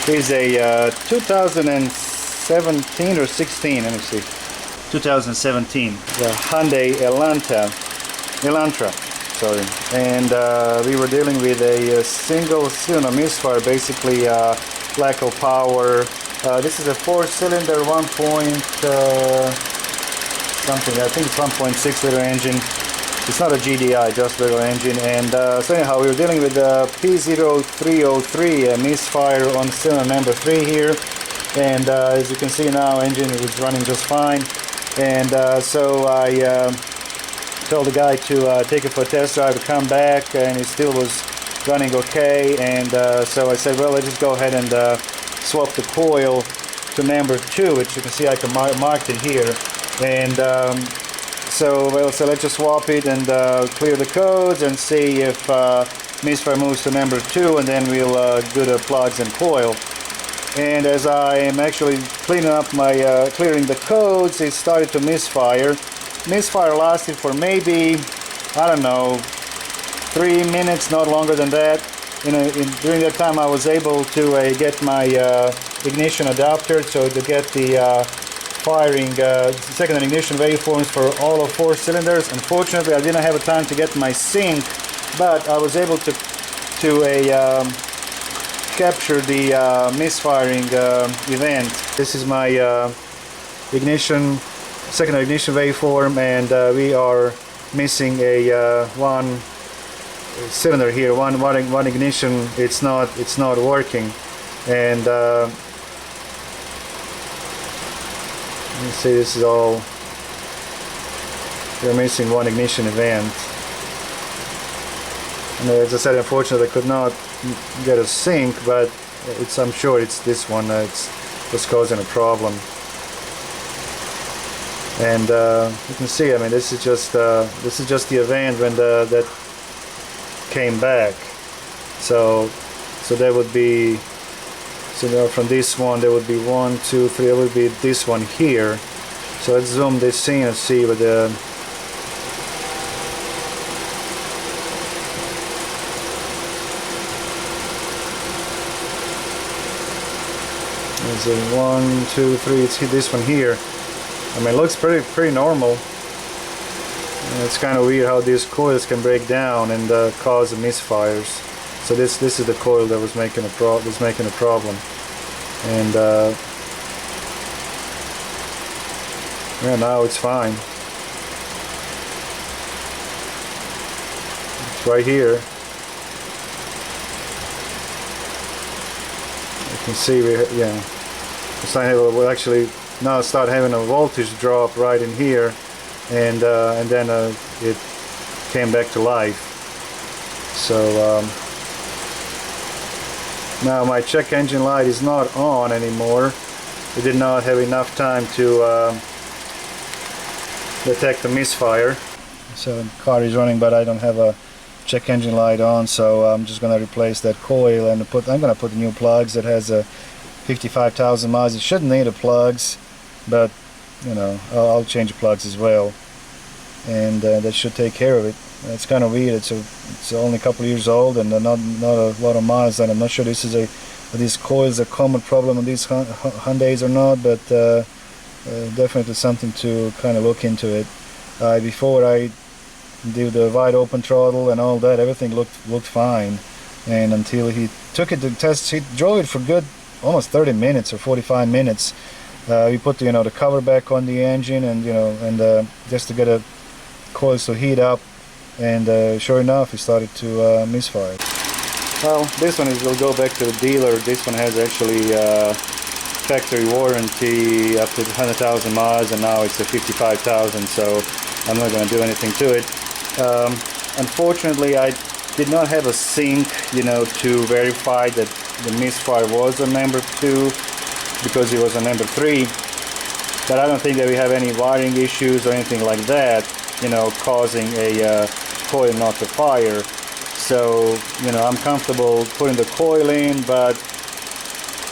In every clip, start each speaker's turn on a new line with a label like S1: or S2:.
S1: is a 2017 or 16, let me see, 2017, the Hyundai Elantra, sorry. And we were dealing with a single cylinder misfire, basically lack of power. This is a 4-cylinder 1 point something, I think it's 1.6 liter engine. It's not a GDI, just little engine. And so anyhow, we were dealing with P0303, a misfire on cylinder number 3 here. And as you can see now, engine was running just fine. And so I told the guy to take it for a test drive, to come back, and it still was running okay. And so I said, well, let's just go ahead and swap the coil to number 2, which you can see I can mark it here. And so let's just swap it and clear the codes and see if misfire moves to number 2, and then we'll do the plugs and coil. And as I am actually cleaning up my clearing the codes, it started to misfire. Misfire lasted for maybe, I don't know, 3 minutes, not longer than that. During that time I was able to get my ignition adapter, so to get the firing secondary ignition waveforms for all of 4 cylinders. Unfortunately, I didn't have a time to get my sync, but I was able to capture the misfiring event. This is my ignition, secondary ignition waveform, and we are missing a one cylinder here, one ignition. It's not working, and you see, this is all, we're missing one ignition event. And as I said, unfortunately I could not get a sync, but I'm sure it's this one that's causing a problem. And you can see, I mean, this is just the event when that came back. So there would be, so now from this one there would be 1, 2, 3, there would be this one here. So let's zoom this in and see with the, there's a 1, 2, 3, it's this one here. I mean, it looks pretty normal. And it's kind of weird how these coils can break down and cause misfires. So this is the coil that was making a problem, and yeah, now it's fine. It's right here. You can see we'll actually now start having a voltage drop right in here, and then it came back to life. So now my check engine light is not on anymore. It did not have enough time to detect the misfire. So the car is running, but I don't have a check engine light on, so I'm just going to replace that coil and I'm going to put new plugs. That has a 55,000 miles. It shouldn't need the plugs, but you know, I'll change the plugs as well, and that should take care of it. It's kind of weird. It's only a couple of years old and not a lot of miles, and I'm not sure these coils are a common problem on these Hyundais or not, but definitely something to kind of look into it. Before I did the wide open throttle and all that, everything looked fine, and until he took it to test, he drove it for good almost 30 minutes or 45 minutes. We put the cover back on the engine, and just to get the coils to heat up, and sure enough, it started to misfire. Well, this one will go back to the dealer. This one has actually factory warranty up to 100,000 miles, and now it's a 55,000, so I'm not going to do anything to it. Unfortunately, I did not have a sync, to verify that the misfire was on number 2, because it was on number 3. But I don't think that we have any wiring issues or anything like that, causing a coil not to fire. So, I'm comfortable putting the coil in, but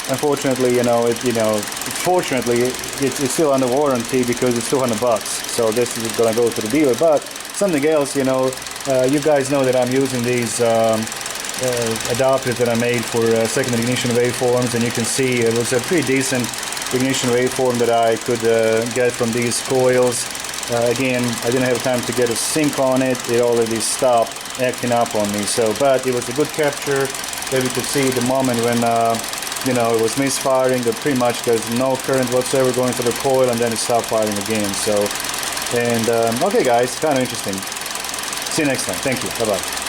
S1: unfortunately, fortunately, it's still under warranty because it's $200. So this is going to go to the dealer. But something else, you guys know that I'm using these adapters that I made for second ignition waveforms, and you can see it was a pretty decent ignition waveform that I could get from these coils. Again, I didn't have time to get a sync on it. It already stopped acting up on me. So, but it was a good capture. There we could see the moment when you know, it was misfiring. That pretty much there's no current whatsoever going through the coil, and then it stopped firing again. So, and okay, guys, kind of interesting. See you next time. Thank you. Bye bye.